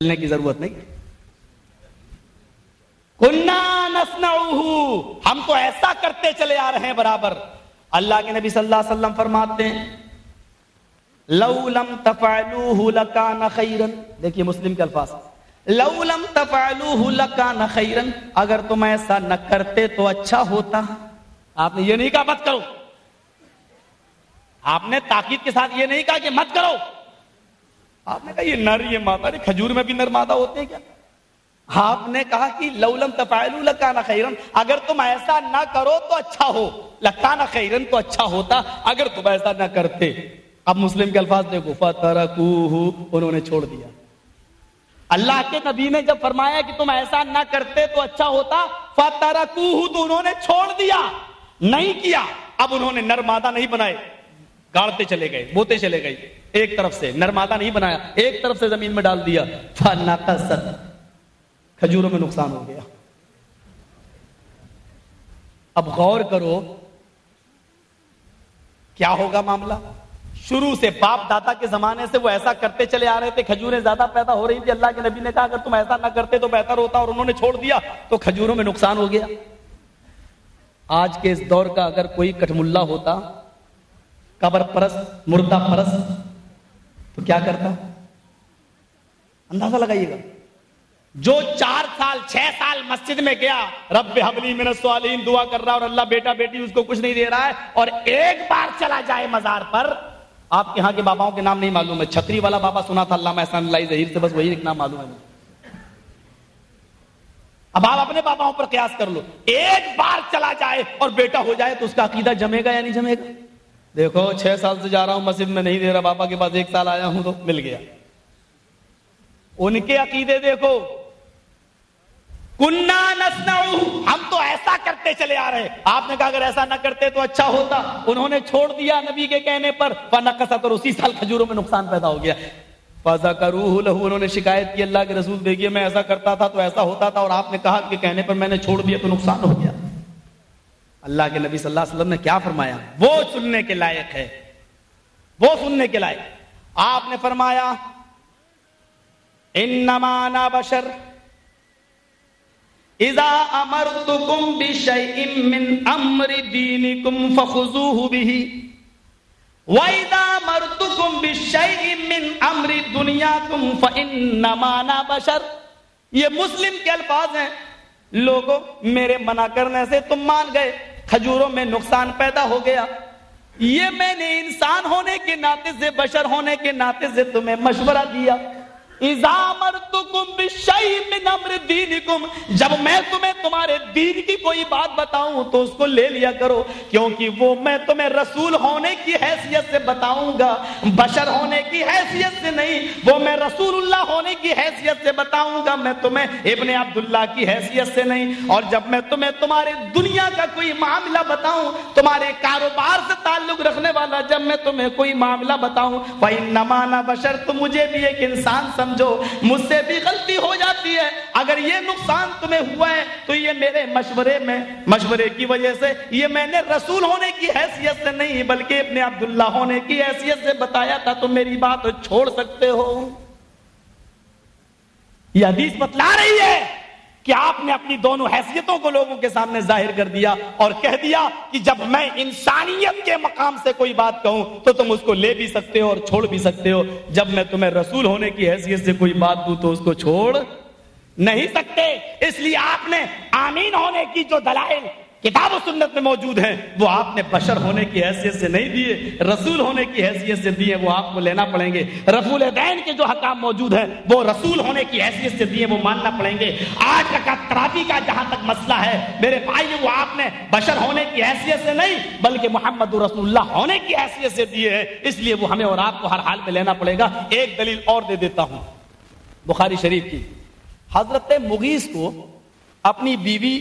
چلنے کی ضرورت نہیں. کنا نصنعہ، ہم تو ایسا کرتے چلے آ رہے ہیں برابر. اللہ کے نبی صلی اللہ علیہ وسلم فرماتے ہیں لو لم تفعلوه لکان خیرا. دیکھیے مسلم کے الفاظ، لو لم تفعلوه لکان خیرا، اگر تم ایسا نہ کرتے تو اچھا ہوتا. آپ نے یہ نہیں کہا مت کرو، آپ نے تاکید کے ساتھ یہ نہیں کہا کہ مت کرو. آپ نے کہا یہ نر یہ مادہ، کھجور میں بھی نر مادہ ہوتے ہیں کیا؟ آپ نے کہا کہ لو لم تفعلوا لکان خیرا، اگر تم ایسا نہ کرو تو اچھا ہو. لکان خیرا تو اچھا ہوتا اگر تم ایسا نہ کرتے. اب مسلم کے الفاظ دیکھو، فترکوہ، انہوں نے چھوڑ دیا. اللہ کے نبی نے جب فرمایا کہ تم ایسا نہ کرتے تو اچھا ہوتا، فترکوہ، تو انہوں نے چھوڑ دیا، نہیں کیا. اب انہوں نے نر مادہ نہیں بنائے، گاڑتے چلے گئے، بوتے چلے گئے. ایک طرف سے نر مادہ نہیں بنایا، ایک طرف سے زمین میں ڈال دیا. فنقصت، کھجوروں میں نقصان ہو گیا. اب غور کرو کیا ہوگا معاملہ. شروع سے باپ دادا کے زمانے سے وہ ایسا کرتے چلے آ رہے تھے، کھجوریں زیادہ پیدا ہو رہی تھی. اللہ کے نبی نے کہا اگر تم ایسا نہ کرتے تو بہتر ہوتا، اور انہوں نے چھوڑ دیا تو کھجوروں میں نقصان ہو گیا. آج کے اس دور کا اگر کوئی کٹملہ ہوتا، قبر پرست، مردہ پرست، تو کیا کرتا؟ اندازہ لگائیے گا. جو 4 سال 6 سال مسجد میں گیا، رب حب لی من الصالحین دعا کر رہا اور اللہ بیٹا بیٹی اس کو کچھ نہیں دے رہا ہے، اور ایک بار چلا جائے مزار پر. آپ کے ہاں کے باباؤں کے نام نہیں معلوم ہے، چھتری والا بابا سنا تھا علامہ احسان اللہ ظہیر سے، بس وہی ایک نام معلوم ہے. اب آپ اپنے باباؤں پر قیاس کر لو، ایک بار چلا جائے اور بیٹا ہو جائے تو اس کا عقیدہ جمے گا یا نہیں جمے گا؟ دیکھو 6 سال سے جا رہا ہوں مسجد میں نہیں دے رہا، بابا کے پاس 1 سال آیا ہوں تو مل گیا. ان کے عقیدے دیکھو، کننا نصنع، ہم تو ایسا کرتے چلے آ رہے. آپ نے کہا اگر ایسا نہ کرتے تو اچھا ہوتا، انہوں نے چھوڑ دیا نبی کے کہنے پر. فنقصت، اور اسی سال کھجوروں میں نقصان پیدا ہو گیا. فذکروہ لہ، انہوں نے شکایت کی اللہ کے رسول دیکھیے میں ایسا کرتا تھا تو ایسا ہوتا تھا، اور آپ نے کہا کہ کہنے پر میں نے چھوڑ دیا تو نقصان ہو گیا. اللہ کے نبی صلی اللہ علیہ وسلم نے کیا فرمایا؟ وہ سننے کے لائق ہے، وہ سننے کے لائق. آپ نے فرمایا انما انا بشر اذا امرتکم بشیء من امر دینکم فخذوہ بہ واذا امرتکم بشیء من امر دنیاکم فانما انا بشر. یہ مسلم کے الفاظ ہیں. لوگوں میرے منع کرنے سے تم مان گئے، کھجوروں میں نقصان پیدا ہو گیا، یہ میں نے انسان ہونے کے ناطے سے، بشر ہونے کے ناطے سے تمہیں مشورہ دیا. اذا امرتکم بشیء من امر دینکم، جب میں تمہیں تمہارے دین کی کوئی بات بتاؤں تو اس کو لے لیا کرو، کیونکہ وہ میں تمہیں رسول ہونے کی حیثیت سے بتاؤں گا، بشر ہونے کی حیثیت سے نہیں. وہ میں رسول اللہ ہونے کی حیثیت سے بتاؤں گا، میں تمہیں ابن عبداللہ کی حیثیت سے نہیں. اور جب میں تمہیں تمہارے دنیا کا کوئی معاملہ بتاؤں، تمہارے کاروبار سے تعلق رکھنے والا جب میں تمہیں کوئی معاملہ بتاؤں، فإنما أنا بشر، تو مجھے بھی ایک انسان سمجھو، مجھ سے بھی غلطی ہو جاتی ہے. اگر یہ نقصان تمہیں ہوا ہے تو یہ میرے مشورے کی وجہ سے، یہ میں نے رسول ہونے کی حیثیت سے نہیں بلکہ ابن عبداللہ ہونے کی حیثیت سے بتایا تھا، تو میری بات چھوڑ سکتے ہو. یہ حدیث بتلا رہی ہے کہ آپ نے اپنی دونوں حیثیتوں کو لوگوں کے سامنے ظاہر کر دیا اور کہہ دیا کہ جب میں انسانیت کے مقام سے کوئی بات کہوں تو تم اس کو لے بھی سکتے ہو اور چھوڑ بھی سکتے ہو، جب میں تمہیں رسول ہونے کی حیثیت سے کوئی بات دوں تو اس کو چھوڑ نہیں سکتے. اس لیے آپ نے آمین ہونے کی جو دلائل کتاب و سنت میں موجود ہیں وہ آپ نے بشر ہونے کی حیثیت سے نہیں دیے، رسول ہونے کی حیثیت سے دیے، وہ آپ کو لینا پڑیں گے. رفع الیدین کے جو حکام موجود ہیں وہ رسول ہونے کی حیثیت سے دیے، وہ ماننا پڑیں گے. آج کا ترافی کا جہاں تک مسئلہ ہے میرے بھائی، وہ آپ نے بشر ہونے کی حیثیت سے نہیں بلکہ محمد رسول اللہ ہونے کی حیثیت سے دیے ہیں، اس لیے وہ ہمیں اور آپ کو ہر حال میں لینا پڑے گا. ایک دلیل اور دے دیتا ہوں بخاری شریف کی. حضرت مغیث کو اپنی بیوی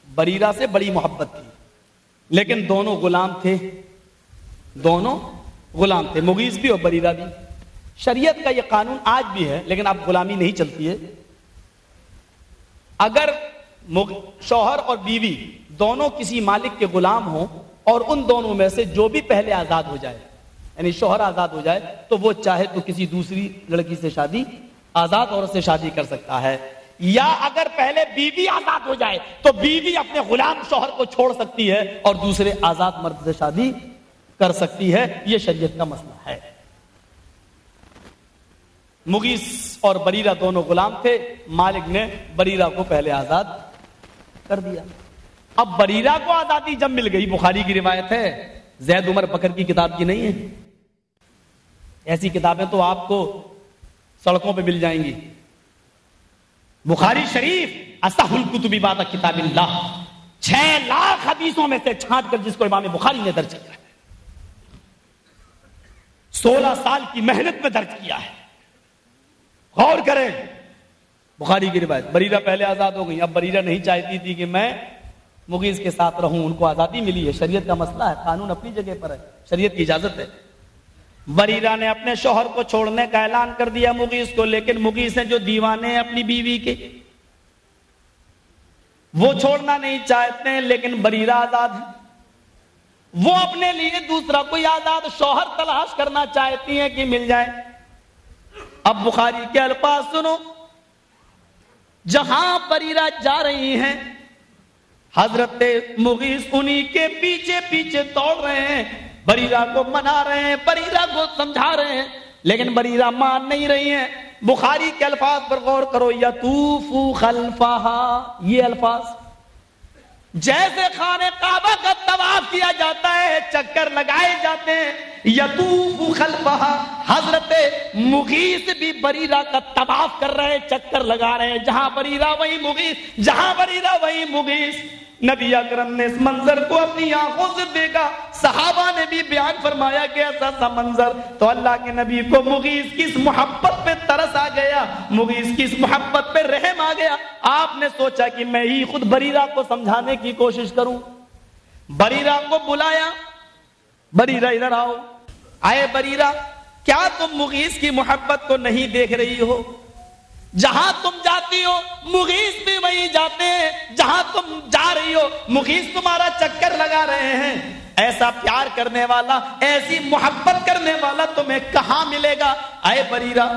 بریرہ سے بڑی محبت تھی، لیکن دونوں غلام تھے، مغیث بھی اور بریرہ بھی. شریعت کا یہ قانون آج بھی ہے لیکن اب غلامی نہیں چلتی ہے. اگر شوہر اور بیوی دونوں کسی مالک کے غلام ہوں اور ان دونوں میں سے جو بھی پہلے آزاد ہو جائے، یعنی شوہر آزاد ہو جائے، تو وہ چاہے تو کسی دوسری لڑکی سے شادی آزاد عورت سے شادی کر سکتا ہے، یا اگر پہلے بیوی آزاد ہو جائے تو بیوی اپنے غلام شوہر کو چھوڑ سکتی ہے اور دوسرے آزاد مرد سے شادی کر سکتی ہے. یہ شریعت کا مسئلہ ہے. مغیث اور بریرہ دونوں غلام تھے، مالک نے بریرہ کو پہلے آزاد کر دیا. اب بریرہ کو آزادی جب مل گئی، بخاری کی روایت ہے، زید عمر بکر کی کتاب کی نہیں ہے، ایسی کتابیں تو آپ کو سڑکوں پہ مل جائیں گی. بخاری شریف اصح الکتب بعد کتاب اللہ، 6 لاکھ حدیثوں میں سے چھانٹ کر جس کو امام بخاری نے درج کیا ہے، 16 سال کی محنت میں درج کیا ہے. غور کریں، بخاری کی روایت. بریرہ پہلے آزاد ہو گئی. اب بریرہ نہیں چاہتی تھی کہ میں مغیث کے ساتھ رہوں، ان کو آزادی ملی ہے. شریعت کا مسئلہ ہے، قانون اپنی جگہ پر ہے، شریعت کی اجازت ہے. بریرہ نے اپنے شوہر کو چھوڑنے کا اعلان کر دیا مغیث کو، لیکن مغیث ہیں جو دیوانے ہیں اپنی بیوی کے، وہ چھوڑنا نہیں چاہتے ہیں. لیکن بریرہ آزاد ہے، وہ اپنے لیے دوسرا کوئی آزاد شوہر تلاش کرنا چاہتی ہیں کہ مل جائے. اب بخاری کے الفاظ سنو، جہاں بریرہ جا رہی ہیں حضرت مغیث انہی کے پیچھے پیچھے دوڑ رہے ہیں، بریرہ کو منا رہے ہیں، بریرہ کو سمجھا رہے ہیں، لیکن بریرہ مان نہیں رہی ہیں. بخاری کے الفاظ پر غور کرو، یطوف خلفہا، یہ الفاظ جیسے خانہ کعبہ کا طواف کیا جاتا ہے، چکر لگائے جاتے ہیں. یطوف خلفہا، حضرت مغیث بھی بریرہ کا طواف کر رہے ہیں، چکر لگا رہے ہیں، جہاں بریرہ وہی مغیث، جہاں بریرہ وہی مغیث. نبی اکرم نے اس منظر کو اپنی آنکھوں سے دیکھا، صحابہ نے بھی بیان فرمایا کہ ایسا سا منظر. تو اللہ کے نبی کو مغیث کی اس محبت پہ ترس آ گیا، مغیث کی اس محبت پہ رحم آ گیا. آپ نے سوچا کہ میں ہی خود بریرہ کو سمجھانے کی کوشش کروں. بریرہ کو بلایا، بریرہ ادھر آؤ. آئے بریرہ، کیا تم مغیث کی محبت کو نہیں دیکھ رہی ہو؟ جہاں تم جاتی ہو مغیث بھی وہیں جاتے ہیں، جہاں تم جا رہی ہو مغیث تمہارا چکر لگا رہے ہیں. ایسا پیار کرنے والا، ایسی محبت کرنے والا تمہیں کہاں ملے گا؟ اے بریرہ،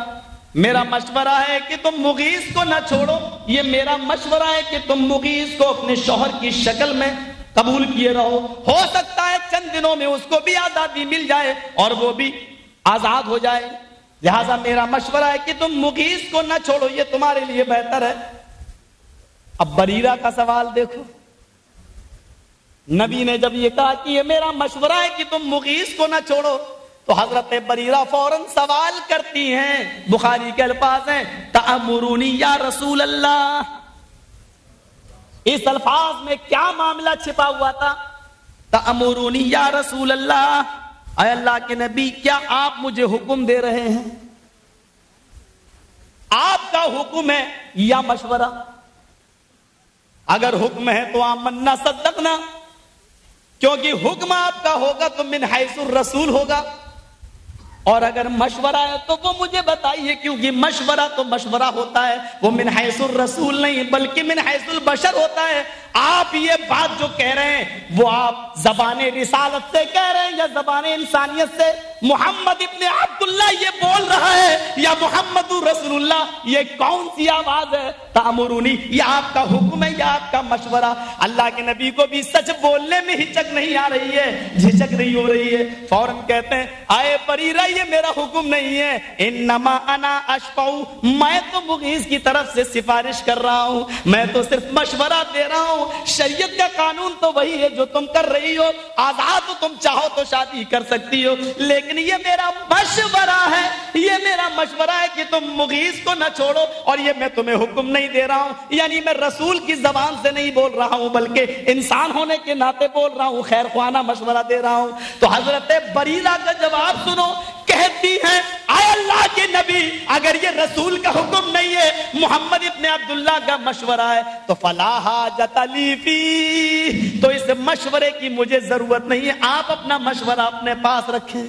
میرا مشورہ ہے کہ تم مغیث کو نہ چھوڑو. یہ میرا مشورہ ہے کہ تم مغیث کو اپنے شوہر کی شکل میں قبول کیے رہو. ہو سکتا ہے چند دنوں میں اس کو بھی آزادی مل جائے اور وہ بھی آزاد ہو جائے. لہذا میرا مشورہ ہے کہ تم مغیث کو نہ چھوڑو، یہ تمہارے لیے بہتر ہے. اب بریرہ کا سوال دیکھو، نبی نے جب یہ کہا کہ یہ میرا مشورہ ہے کہ تم مغیث کو نہ چھوڑو، تو حضرت بریرہ فوراً سوال کرتی ہیں. بخاری کے الفاظ ہیں، تأمرونی یا رسول اللہ. اس الفاظ میں کیا معاملہ چھپا ہوا تھا؟ تأمرونی یا رسول اللہ، اے اللہ کے نبی، کیا آپ مجھے حکم دے رہے ہیں؟ آپ کا حکم ہے یا مشورہ؟ اگر حکم ہے تو آمنا صدقنا، کیونکہ حکم آپ کا ہوگا تو من حیث الرسول ہوگا، اور اگر مشورہ ہے تو وہ مجھے بتائیے، کیونکہ مشورہ تو مشورہ ہوتا ہے، وہ من حیث الرسول نہیں بلکہ من حیث البشر ہوتا ہے. آپ یہ بات جو کہہ رہے ہیں وہ آپ زبان رسالت سے کہہ رہے ہیں یا زبان انسانیت سے؟ محمد ابن عبداللہ یہ بول رہا ہے یا محمد رسول اللہ؟ یہ کون سی آواز ہے؟ تأمرونی، یہ آپ کا حکم ہے یا آپ کا مشورہ؟ اللہ کے نبی کو بھی سچ بولنے میں ہچک نہیں آ رہی ہے، جھجک نہیں ہو رہی ہے. فوراً کہتے ہیں، آئے بریرہ یہ میرا حکم نہیں ہے، انما انا اشفع، میں تو مغیث کی طرف سے سفارش کر رہا ہوں، میں تو صرف مشورہ دے رہا ہوں. شریعت کا قانون تو وہی ہے جو تم کر رہی ہو، آزاد تم چاہو تو شادی کر سکتی ہو، لیکن یہ میرا مشورہ ہے، یہ میرا مشورہ ہے کہ تم مغیث کو نہ چھوڑو، اور یہ میں تمہیں حکم نہیں دے رہا ہوں، یعنی میں رسول کی زبان سے نہیں بول رہا ہوں بلکہ انسان ہونے کے ناطے بول رہا ہوں، خیر خواہانہ مشورہ دے رہا ہوں. تو حضرت بریرہ کا جواب سنو، کہتی ہیں، اے اللہ کے نبی، اگر یہ رسول کا حکم نہیں ہے، محمد ابن عبداللہ کا مشورہ ہے، تو فلا حاجت لی فی، تو اس مشورے کی مجھے ضرورت نہیں ہے، آپ اپنا مشورہ اپنے پاس رکھیں.